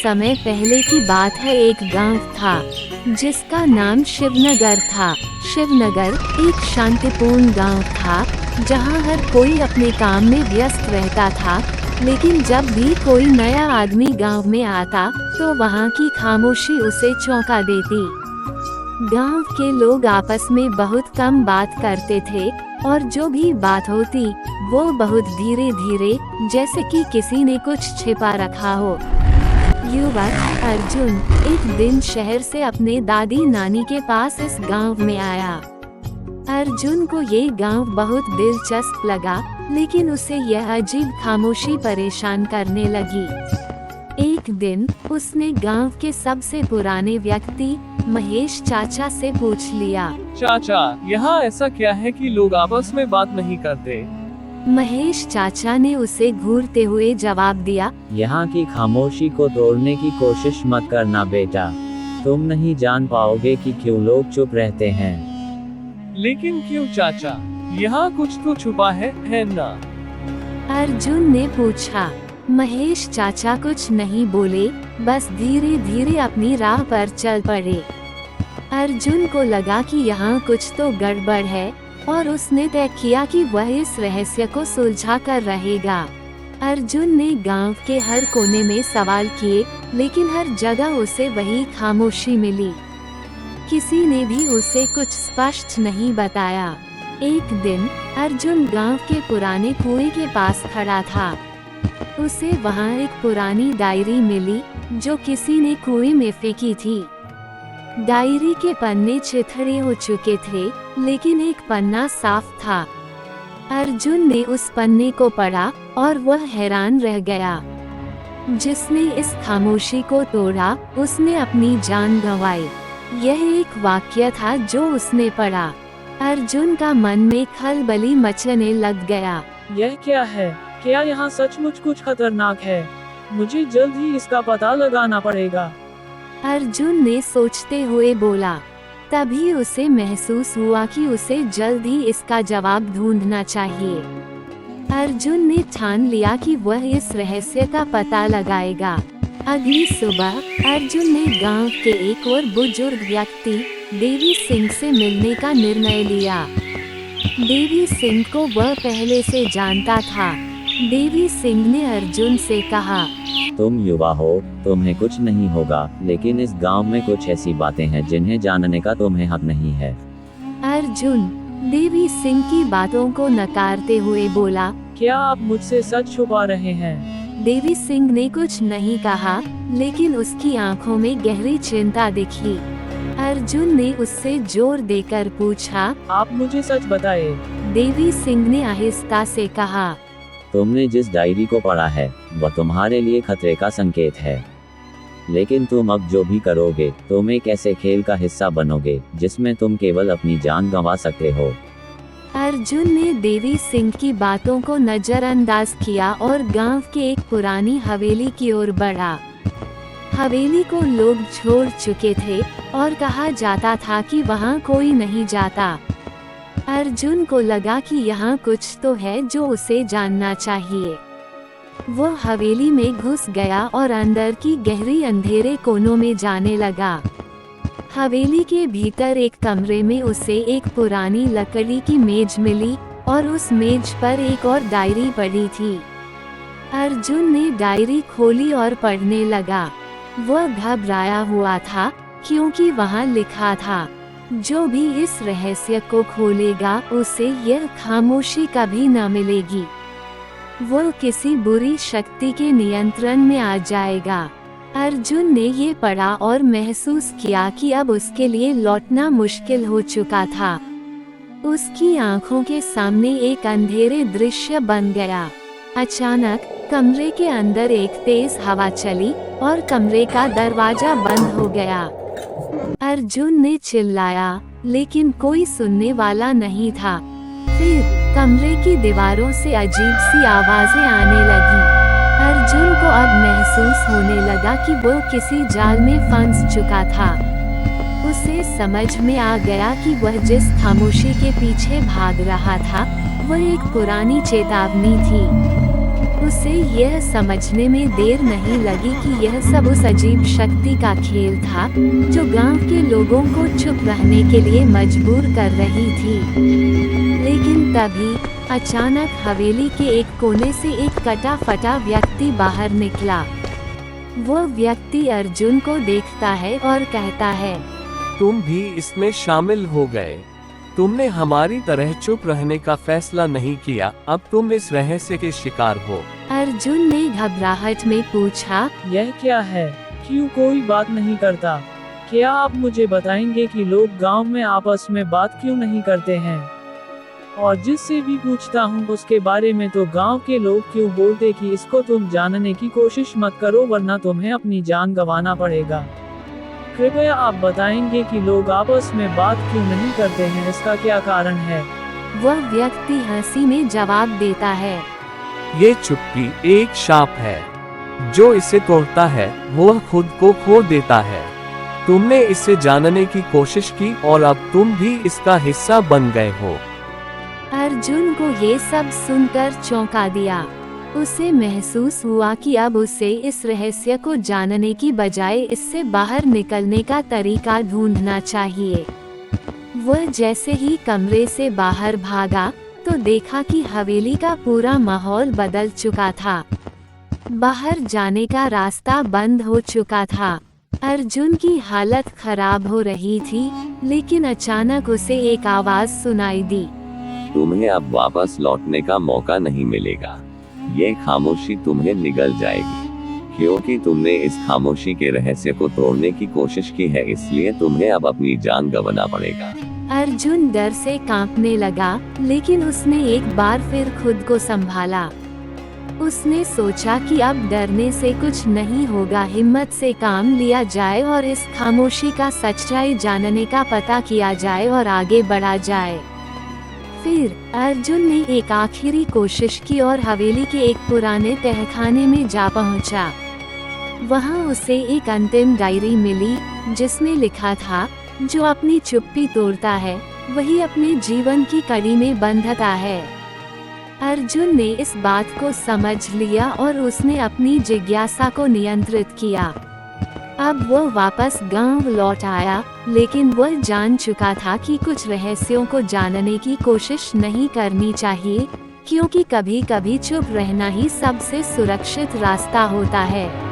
समय पहले की बात है, एक गांव था जिसका नाम शिवनगर था। शिवनगर एक शांतिपूर्ण गांव था जहां हर कोई अपने काम में व्यस्त रहता था। लेकिन जब भी कोई नया आदमी गांव में आता तो वहां की खामोशी उसे चौंका देती। गांव के लोग आपस में बहुत कम बात करते थे और जो भी बात होती वो बहुत धीरे धीरे, जैसे कि किसी ने कुछ छिपा रखा हो। युवक अर्जुन एक दिन शहर से अपने दादी नानी के पास इस गांव में आया। अर्जुन को ये गांव बहुत दिलचस्प लगा, लेकिन उसे यह अजीब खामोशी परेशान करने लगी। एक दिन उसने गांव के सबसे पुराने व्यक्ति महेश चाचा से पूछ लिया, चाचा, यहाँ ऐसा क्या है कि लोग आपस में बात नहीं करते? महेश चाचा ने उसे घूरते हुए जवाब दिया, यहाँ की खामोशी को तोड़ने की कोशिश मत करना बेटा। तुम नहीं जान पाओगे कि क्यों लोग चुप रहते हैं। लेकिन क्यों चाचा? यहाँ कुछ तो छुपा है ना? अर्जुन ने पूछा। महेश चाचा कुछ नहीं बोले, बस धीरे धीरे अपनी राह पर चल पड़े। अर्जुन को लगा कि यहाँ कुछ तो गड़बड़ है और उसने तय किया कि वह इस रहस्य को सुलझा कर रहेगा। अर्जुन ने गांव के हर कोने में सवाल किए, लेकिन हर जगह उसे वही खामोशी मिली। किसी ने भी उसे कुछ स्पष्ट नहीं बताया। एक दिन अर्जुन गांव के पुराने कुएं के पास खड़ा था। उसे वहां एक पुरानी डायरी मिली जो किसी ने कुएं में फेंकी थी। डायरी के पन्ने छिथड़े हो चुके थे, लेकिन एक पन्ना साफ था। अर्जुन ने उस पन्ने को पढ़ा और वह हैरान रह गया। जिसने इस खामोशी को तोड़ा उसने अपनी जान गंवाई। यह एक वाक्य था जो उसने पढ़ा। अर्जुन का मन में खलबली मचने लग गया। यह क्या है? क्या यहाँ सचमुच कुछ खतरनाक है? मुझे जल्द ही इसका पता लगाना पड़ेगा। अर्जुन ने सोचते हुए बोला। तभी उसे महसूस हुआ कि उसे जल्द ही इसका जवाब ढूंढना चाहिए। अर्जुन ने ठान लिया कि वह इस रहस्य का पता लगाएगा। अगली सुबह अर्जुन ने गांव के एक और बुजुर्ग व्यक्ति देवी सिंह से मिलने का निर्णय लिया। देवी सिंह को वह पहले से जानता था। देवी सिंह ने अर्जुन से कहा, तुम युवा हो, तुम्हें कुछ नहीं होगा, लेकिन इस गांव में कुछ ऐसी बातें हैं जिन्हें जानने का तुम्हें हक नहीं है। अर्जुन देवी सिंह की बातों को नकारते हुए बोला, क्या आप मुझसे सच छुपा रहे हैं? देवी सिंह ने कुछ नहीं कहा, लेकिन उसकी आंखों में गहरी चिंता दिखी। अर्जुन ने उससे जोर देकर पूछा, आप मुझे सच बताएं। देवी सिंह ने आहिस्ता से कहा, तुमने जिस डायरी को पढ़ा है वह तुम्हारे लिए खतरे का संकेत है। लेकिन तुम अब जो भी करोगे, तुम एक ऐसे खेल का हिस्सा बनोगे जिसमें तुम केवल अपनी जान गंवा सकते हो। अर्जुन ने देवी सिंह की बातों को नजरअंदाज किया और गांव के एक पुरानी हवेली की ओर बढ़ा। हवेली को लोग छोड़ चुके थे और कहा जाता था कि वहां कोई नहीं जाता। अर्जुन को लगा कि यहाँ कुछ तो है जो उसे जानना चाहिए। वो हवेली में घुस गया और अंदर की गहरी अंधेरे कोनों में जाने लगा। हवेली के भीतर एक कमरे में उसे एक पुरानी लकड़ी की मेज मिली और उस मेज पर एक और डायरी पड़ी थी। अर्जुन ने डायरी खोली और पढ़ने लगा। वह घबराया हुआ था क्योंकि वहाँ लिखा था, जो भी इस रहस्य को खोलेगा उसे यह खामोशी कभी न मिलेगी। वो किसी बुरी शक्ति के नियंत्रण में आ जाएगा। अर्जुन ने ये पढ़ा और महसूस किया कि अब उसके लिए लौटना मुश्किल हो चुका था। उसकी आंखों के सामने एक अंधेरे दृश्य बन गया। अचानक कमरे के अंदर एक तेज हवा चली और कमरे का दरवाजा बंद हो गया। अर्जुन ने चिल्लाया, लेकिन कोई सुनने वाला नहीं था। फिर कमरे की दीवारों से अजीब सी आवाजें आने लगी। अर्जुन को अब महसूस होने लगा कि वो किसी जाल में फंस चुका था। उसे समझ में आ गया कि वह जिस खामोशी के पीछे भाग रहा था वह एक पुरानी चेतावनी थी। उसे यह समझने में देर नहीं लगी कि यह सब उस अजीब शक्ति का खेल था जो गांव के लोगों को चुप रहने के लिए मजबूर कर रही थी। लेकिन तभी अचानक हवेली के एक कोने से एक कटा फटा व्यक्ति बाहर निकला। वो व्यक्ति अर्जुन को देखता है और कहता है, तुम भी इसमें शामिल हो गए। तुमने हमारी तरह चुप रहने का फैसला नहीं किया, अब तुम इस रहस्य के शिकार हो। अर्जुन ने घबराहट में पूछा, यह क्या है? क्यों कोई बात नहीं करता? क्या आप मुझे बताएंगे कि लोग गांव में आपस में बात क्यों नहीं करते हैं? और जिससे भी पूछता हूँ उसके बारे में तो गांव के लोग क्यों बोलते कि इसको तुम जानने की कोशिश मत करो वरना तुम्हें अपनी जान गंवाना पड़ेगा। कृपया आप बताएंगे कि लोग आपस में बात क्यों नहीं करते हैं, इसका क्या कारण है? वह व्यक्ति हंसी में जवाब देता है, ये चुप्पी एक शाप है। जो इसे तोड़ता है वह खुद को खो देता है। तुमने इसे जानने की कोशिश की और अब तुम भी इसका हिस्सा बन गए हो। अर्जुन को ये सब सुनकर चौंका दिया। उसे महसूस हुआ कि अब उसे इस रहस्य को जानने की बजाय इससे बाहर निकलने का तरीका ढूंढना चाहिए। वह जैसे ही कमरे से बाहर भागा तो देखा कि हवेली का पूरा माहौल बदल चुका था। बाहर जाने का रास्ता बंद हो चुका था। अर्जुन की हालत खराब हो रही थी, लेकिन अचानक उसे एक आवाज सुनाई दी, तुम्हें अब वापस लौटने का मौका नहीं मिलेगा। ये खामोशी तुम्हें निगल जाएगी, क्योंकि तुमने इस खामोशी के रहस्य को तोड़ने की कोशिश की है, इसलिए तुम्हें अब अपनी जान गंवाना पड़ेगा। अर्जुन डर से कांपने लगा, लेकिन उसने एक बार फिर खुद को संभाला। उसने सोचा कि अब डरने से कुछ नहीं होगा, हिम्मत से काम लिया जाए और इस खामोशी का सच्चाई जानने का पता किया जाए और आगे बढ़ा जाए। फिर अर्जुन ने एक आखिरी कोशिश की और हवेली के एक पुराने तहखाने में जा पहुंचा। वहां उसे एक अंतिम डायरी मिली जिसमें लिखा था, जो अपनी चुप्पी तोड़ता है वही अपने जीवन की कड़ी में बंधता है। अर्जुन ने इस बात को समझ लिया और उसने अपनी जिज्ञासा को नियंत्रित किया। अब वह वापस गांव लौट आया, लेकिन वह जान चुका था कि कुछ रहस्यों को जानने की कोशिश नहीं करनी चाहिए, क्योंकि कभी-कभी चुप रहना ही सबसे सुरक्षित रास्ता होता है।